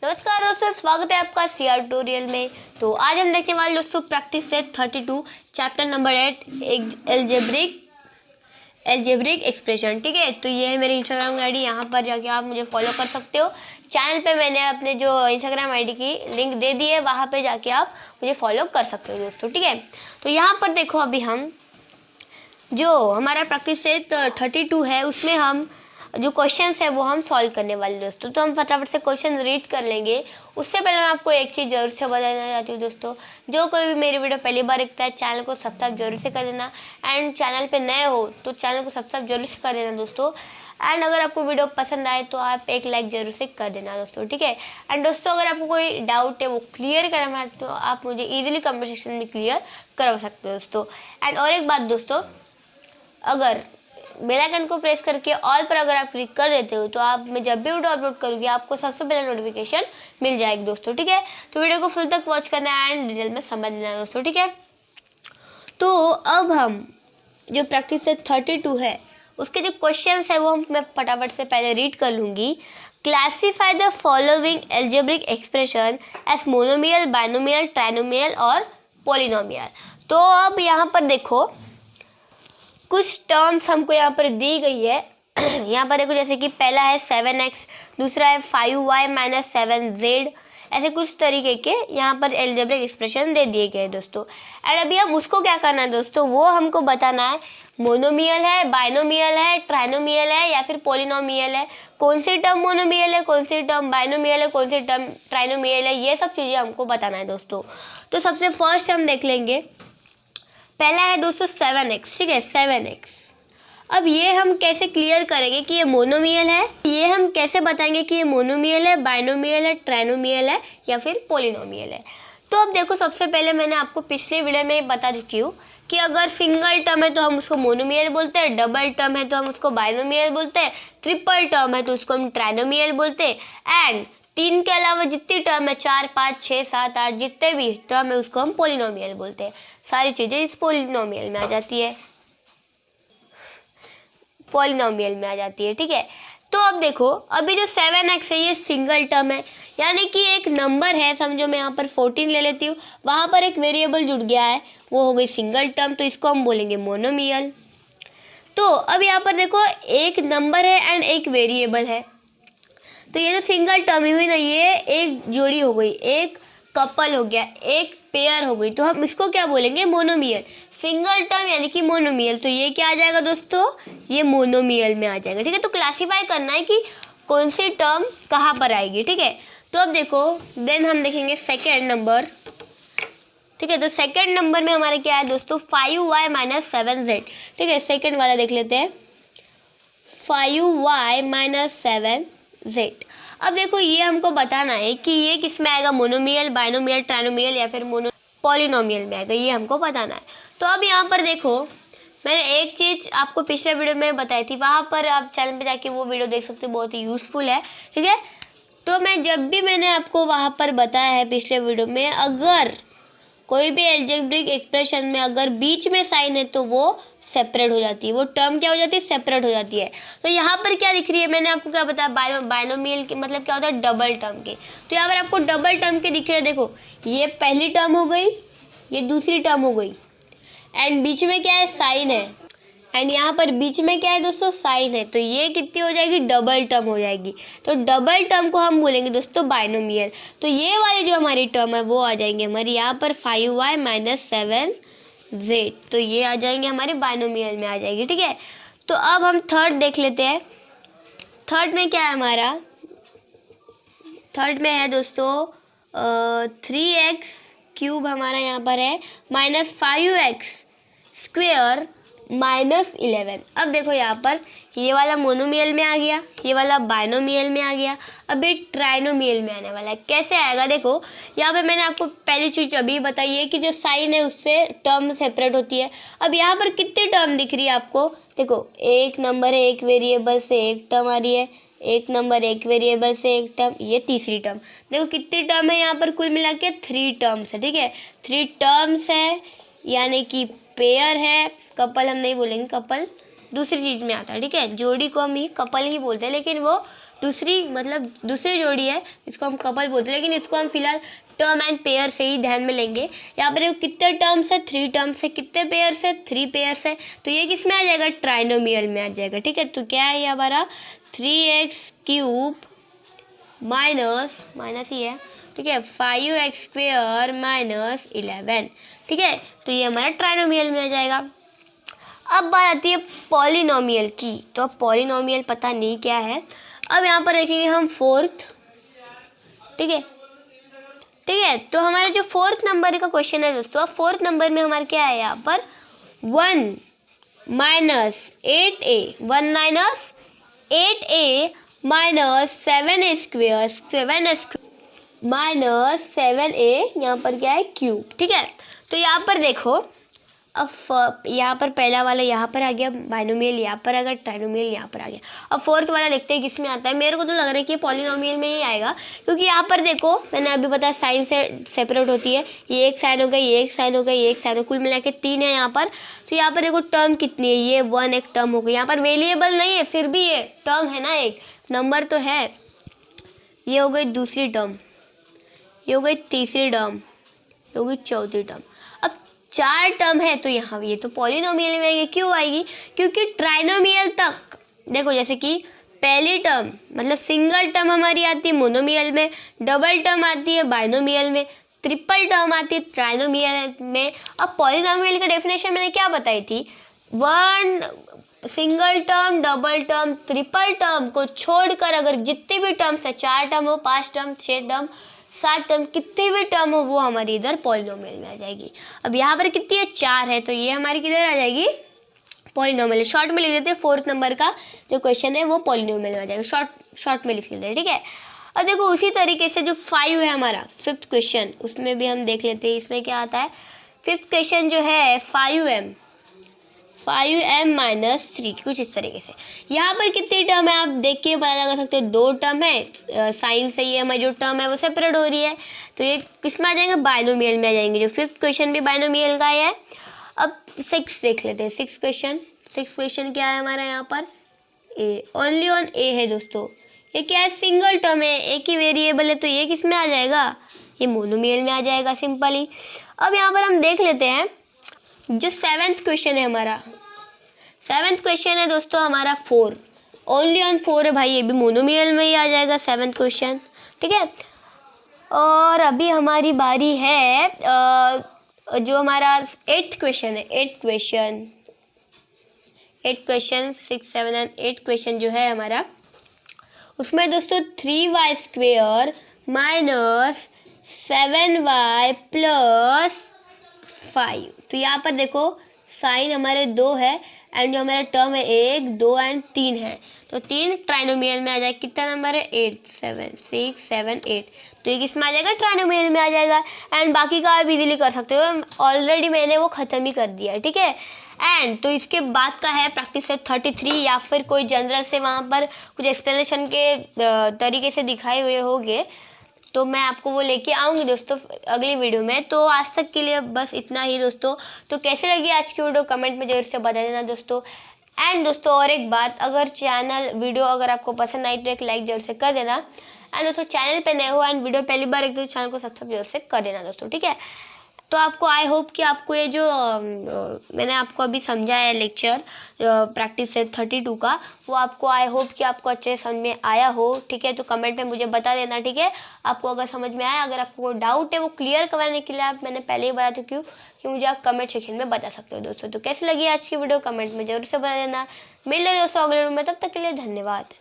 नमस्कार दोस्तों, स्वागत है आपका सीआर ट्यूटोरियल में। तो आज हम देखने वाले दोस्तों practice set 32 chapter number 8 algebraic expression. ठीक है, तो ये है मेरी इंस्टाग्राम आईडी, यहाँ पर जाके आप मुझे फॉलो कर सकते हो। चैनल पे मैंने अपने जो इंस्टाग्राम आईडी की लिंक दे दी है, वहाँ पे जाके आप मुझे फॉलो कर सकते हो दोस्तों। ठीक है, तो यहाँ पर देखो, अभी हम जो हमारा प्रैक्टिस सेट 32 है उसमें हम जो क्वेश्चंस है वो हम सॉल्व करने वाले दोस्तों। तो हम फटाफट से क्वेश्चन रीड कर लेंगे। उससे पहले मैं आपको एक चीज़ जरूर से बताना चाहती हूँ दोस्तों, जो कोई भी मेरी वीडियो पहली बार देखता है, चैनल को सब्सक्राइब जरूर से कर देना। एंड चैनल पे नए हो तो चैनल को सब्सक्राइब जरूर से कर देना दोस्तों। एंड अगर आपको वीडियो पसंद आए तो आप एक लाइक जरूर से कर देना दोस्तों। ठीक है, एंड दोस्तों अगर आपको कोई डाउट है वो क्लियर करना है तो आप मुझे ईजिली कमेंट सेक्शन में क्लियर करवा सकते हो दोस्तों। एंड और एक बात दोस्तों, अगर बेल आइकन को प्रेस करके ऑल पर अगर आप क्लिक कर देते हो तो आप मैं जब भी वीडियो अपलोड करूँगी आपको सबसे पहले नोटिफिकेशन मिल जाएगी दोस्तों। ठीक है, तो वीडियो को फुल तक वॉच करना है एंड डिटेल में समझ लेना है दोस्तों। ठीक है, तो अब हम जो प्रैक्टिस से 32 है उसके जो क्वेश्चन है वो मैं फटाफट से पहले रीड कर लूँगी। Classify the following algebraic expression as monomial, binomial, trinomial और पॉलिनोमियल। तो अब यहाँ पर देखो, कुछ टर्म्स हमको यहाँ पर दी गई है। यहाँ पर देखो, जैसे कि पहला है 7x, दूसरा है 5y माइनस 7z, ऐसे कुछ तरीके के यहाँ पर एल्जेब्रिक एक्सप्रेशन दे दिए गए दोस्तों। एंड अभी हम उसको क्या करना है दोस्तों, वो हमको बताना है मोनोमियल है, बाइनोमियल है, ट्राइनोमियल है या फिर पॉलिनोमियल है। कौन सी टर्म मोनोमियल है, कौन सी टर्म बाइनोमियल है, कौन सी टर्म ट्राइनोमियल है, ये सब चीज़ें हमको बताना है दोस्तों। तो सबसे फर्स्ट हम देख लेंगे, पहला है दोस्तों 7x। ठीक है, 7x। अब ये हम कैसे क्लियर करेंगे कि ये मोनोमियल है, ये हम कैसे बताएंगे कि ये मोनोमियल है, बाइनोमियल है, ट्राइनोमियल है या फिर पॉलिनोमियल है। तो अब देखो, सबसे पहले मैंने आपको पिछले वीडियो में बता चुकी हूँ कि अगर सिंगल टर्म है तो हम उसको मोनोमियल बोलते हैं, डबल टर्म है तो हम उसको बाइनोमियल बोलते हैं, ट्रिपल टर्म है तो उसको हम ट्राइनोमियल बोलते हैं, एंड 3 के अलावा जितनी टर्म है, 4, 5, 6, 7, 8 जितने भी टर्म है उसको हम पॉलिनोमियल बोलते हैं। सारी चीज़ें इस पॉलिनोमियल में आ जाती है, पॉलिनोमियल में आ जाती है। ठीक है, तो अब देखो, अभी जो 7x है ये सिंगल टर्म है, यानी कि एक नंबर है, समझो मैं यहाँ पर 14 ले लेती हूँ, वहाँ पर एक वेरिएबल जुड़ गया है, वो हो गई सिंगल टर्म, तो इसको हम बोलेंगे मोनोमियल। तो अब यहाँ पर देखो, एक नंबर है एंड एक वेरिएबल है, तो ये जो सिंगल टर्म हुई ना, ये एक जोड़ी हो गई, एक कपल हो गया, एक पेयर हो गई, तो हम इसको क्या बोलेंगे, मोनोमियल। सिंगल टर्म यानी कि मोनोमियल, तो ये क्या आ जाएगा दोस्तों, ये मोनोमियल में आ जाएगा। ठीक है, तो क्लासीफाई करना है कि कौन सी टर्म कहाँ पर आएगी। ठीक है, तो अब देखो, देन हम देखेंगे सेकेंड नंबर। ठीक है, तो सेकेंड नंबर में हमारे क्या है दोस्तों, 5y माइनस 7z। ठीक है, सेकेंड वाला देख लेते हैं, 5y माइनस 7z। अब देखो, ये हमको बताना है कि ये किस में आएगा, मोनोमियल, बाइनोमियल, ट्राइनोमियल या फिर पॉलिनोमियल में आएगा, ये हमको बताना है। तो अब यहाँ पर देखो, मैंने एक चीज़ आपको पिछले वीडियो में बताई थी, वहाँ पर आप चैनल पे जाके वो वीडियो देख सकते हो, बहुत ही यूज़फुल है। ठीक है, तो मैंने आपको वहाँ पर बताया है पिछले वीडियो में, अगर कोई भी एल्जेब्रिक एक्सप्रेशन में अगर बीच में साइन है तो वो सेपरेट हो जाती है, वो टर्म क्या हो जाती है, सेपरेट हो जाती है। तो यहाँ पर क्या दिख रही है, मैंने आपको क्या बताया, बाइनोमियल के मतलब क्या होता है, डबल टर्म के। तो यहाँ पर आपको डबल टर्म के दिख रहे हैं, देखो ये पहली टर्म हो गई, ये दूसरी टर्म हो गई, एंड बीच में क्या है, साइन है, एंड यहाँ पर बीच में क्या है दोस्तों, साइन है, तो ये कितनी हो जाएगी, डबल टर्म हो जाएगी। तो डबल टर्म को हम बोलेंगे दोस्तों बाइनोमियल। तो ये वाली जो हमारी टर्म है वो आ जाएंगे हमारी यहाँ पर 5y माइनस 7z, तो ये आ जाएंगे हमारे बाइनोमियल में आ जाएगी। ठीक है, तो अब हम थर्ड देख लेते हैं। थर्ड में क्या है हमारा, थर्ड में है दोस्तों 3x क्यूब हमारा यहाँ पर है, माइनस 5x स्क्वेयर माइनस 11। अब देखो, यहाँ पर ये वाला मोनोमियल में आ गया, ये वाला बाइनोमियल में आ गया, अब ये ट्राइनोमियल में आने वाला है। कैसे आएगा, देखो यहाँ पे मैंने आपको पहली चीज़ अभी बताई है कि जो साइन है उससे टर्म सेपरेट होती है। अब यहाँ पर कितनी टर्म दिख रही है आपको, देखो एक नंबर है, एक वेरिएबल से एक टर्म आ रही है, एक नंबर एक वेरिएबल से एक टर्म, ये तीसरी टर्म। देखो कितनी टर्म है यहाँ पर, कुल मिला के 3 टर्म्स है। ठीक है, 3 टर्म्स है, यानी कि पेयर है, कपल हम नहीं बोलेंगे, कपल दूसरी चीज़ में आता है। ठीक है, जोड़ी को हम ही कपल ही बोलते हैं, लेकिन वो दूसरी जोड़ी है, इसको हम कपल बोलते हैं, लेकिन इसको हम फिलहाल टर्म एंड पेयर से ही ध्यान में लेंगे। यहाँ पर कितने टर्म्स है, 3 टर्म्स है, कितने पेयर्स है, 3 पेयर्स है, तो ये किस में आ जाएगा, ट्राइनोमियल में आ जाएगा। ठीक है, तो क्या है ये हमारा 3x³ माइनस ही है, ठीक है, 5x² - 11। ठीक है, तो ये हमारा ट्राइनोमियल में आ जाएगा। अब बात आती है पॉलिनोमियल की, तो अब पॉलिनोमियल पता नहीं क्या है। अब यहाँ पर देखेंगे हम फोर्थ। ठीक है, तो हमारा जो 4th नंबर का क्वेश्चन है दोस्तों, अब 4th नंबर में हमारा क्या है, यहाँ पर 1 - 8a 7a यहाँ पर क्या है, क्यूब। ठीक है, तो यहाँ पर देखो, अब यहाँ पर पहला वाला यहाँ पर आ गया, बाइनोमियल यहाँ पर आ गया, ट्राइनोमियल यहाँ पर आ गया। अब 4th वाला देखते हैं किस में आता है। मेरे को तो लग रहा है कि पॉलिनोमियल में ही आएगा, क्योंकि यहाँ पर देखो मैंने अभी बताया साइन से सेपरेट होती है, ये एक साइन हो गया, ये एक साइन हो गया, ये एक साइन हो, कुल मिला के 3 है यहाँ पर। तो यहाँ पर देखो टर्म कितनी है, ये 1 एक टर्म हो गई। यहाँ पर वेरिएबल नहीं है, फिर भी ये टर्म है ना, एक नंबर तो है। ये हो गई दूसरी टर्म, ये हो गई तीसरी टर्म, ये हो गई चौथी टर्म। अब 4 टर्म है, तो यहाँ ये तो पॉलिनोमियल में आएगी। क्यों आएगी, क्योंकि ट्राइनोमियल तक देखो, जैसे कि पहली टर्म मतलब सिंगल टर्म हमारी आती है मोनोमियल में, डबल टर्म आती है बाइनोमियल में, ट्रिपल टर्म आती है ट्राइनोमियल में। अब पॉलिनोमियल का डेफिनेशन मैंने क्या बताई थी, 1 single term, double term, triple term को छोड़कर अगर जितने भी टर्म्स है, 4 टर्म हो, 5 टर्म, 6 टर्म, 7 टर्म, कितने भी टर्म हो, वो हमारी इधर पॉलिनोमियल में आ जाएगी। अब यहाँ पर कितनी है, 4 है, तो ये हमारी किधर आ जाएगी, पॉलिनोमियल। शॉर्ट में लिख देते हैं, 4th नंबर का जो क्वेश्चन है वो पॉलिनोमियल में आ जाएगा, शॉर्ट में लिख लेते हैं। ठीक है, अब देखो उसी तरीके से जो 5 है हमारा 5th क्वेश्चन, उसमें भी हम देख लेते हैं इसमें क्या आता है। 5th क्वेश्चन जो है 5m -3, कुछ इस तरीके से। यहाँ पर कितनी टर्म है आप देख के पता लगा सकते हो, 2 टर्म है। साइन से ये हमारी जो टर्म है वो सेपरेट हो रही है, तो ये किस में आ जाएंगे, बाइनोमियल में आ जाएंगे। जो 5th क्वेश्चन भी बाइनोमियल का है। अब 6 देख लेते हैं। 6th क्वेश्चन क्या है हमारा, यहाँ पर ए, ओनली ऑन ए है दोस्तों। ये क्या है, सिंगल टर्म है, एक ही वेरिएबल है, तो ये किस में आ जाएगा, ये मोनोमियल में आ जाएगा सिंपली। अब यहाँ पर हम देख लेते हैं जो 7th क्वेश्चन है हमारा। 7th क्वेश्चन है दोस्तों हमारा 4, ओनली ऑन 4 है भाई, ये भी मोनोमियल में ही आ जाएगा 7th क्वेश्चन। ठीक है, और अभी हमारी बारी है जो हमारा 8th क्वेश्चन है। 8th क्वेश्चन 6, 7 एंड 8 क्वेश्चन जो है हमारा, उसमें दोस्तों 3y² - 7y + 5। तो यहाँ पर देखो साइन हमारे 2 है एंड जो हमारा टर्म है 1, 2 एंड 3 है, तो 3 ट्राइनोमियल में आ जाएगा। कितना नंबर है, 8, 7, 6, 7, 8, तो ये किस में आ जाएगा, ट्राइनोमियल में आ जाएगा। एंड बाकी का आप इजीली कर सकते हो, ऑलरेडी मैंने वो ख़त्म ही कर दिया। ठीक है, एंड तो इसके बाद का है प्रैक्टिस सेट 33, या फिर कोई जनरल से वहाँ पर कुछ एक्सप्लेनेशन के तरीके से दिखाए हुए होंगे, तो मैं आपको वो लेके आऊँगी दोस्तों अगली वीडियो में। तो आज तक के लिए बस इतना ही दोस्तों। तो कैसे लगी आज की वीडियो कमेंट में जरूर से बता देना दोस्तों। एंड दोस्तों और एक बात, अगर वीडियो अगर आपको पसंद आई तो एक लाइक जरूर से कर देना। एंड दोस्तों चैनल पे नए हो एंड वीडियो पहली बार एक तो चैनल को सब्सक्राइब जरूर से कर देना दोस्तों। ठीक है, तो आपको आई होप कि आपको ये जो मैंने आपको अभी समझाया है लेक्चर प्रैक्टिस सेट 32 का, वो आपको आई होप कि आपको अच्छे से समझ में आया हो। ठीक है, तो कमेंट में मुझे बता देना। ठीक है, आपको अगर समझ में आया, अगर आपको कोई डाउट है वो क्लियर करवाने के लिए आप मैंने पहले ही बता चुकी हूँ कि मुझे आप कमेंट सेक्शन में बता सकते हो दोस्तों। तो कैसी लगी आज की वीडियो कमेंट में जरूर से बता देना। मिल रहे दोस्तों अगले वीडियो में, तब तक के लिए धन्यवाद।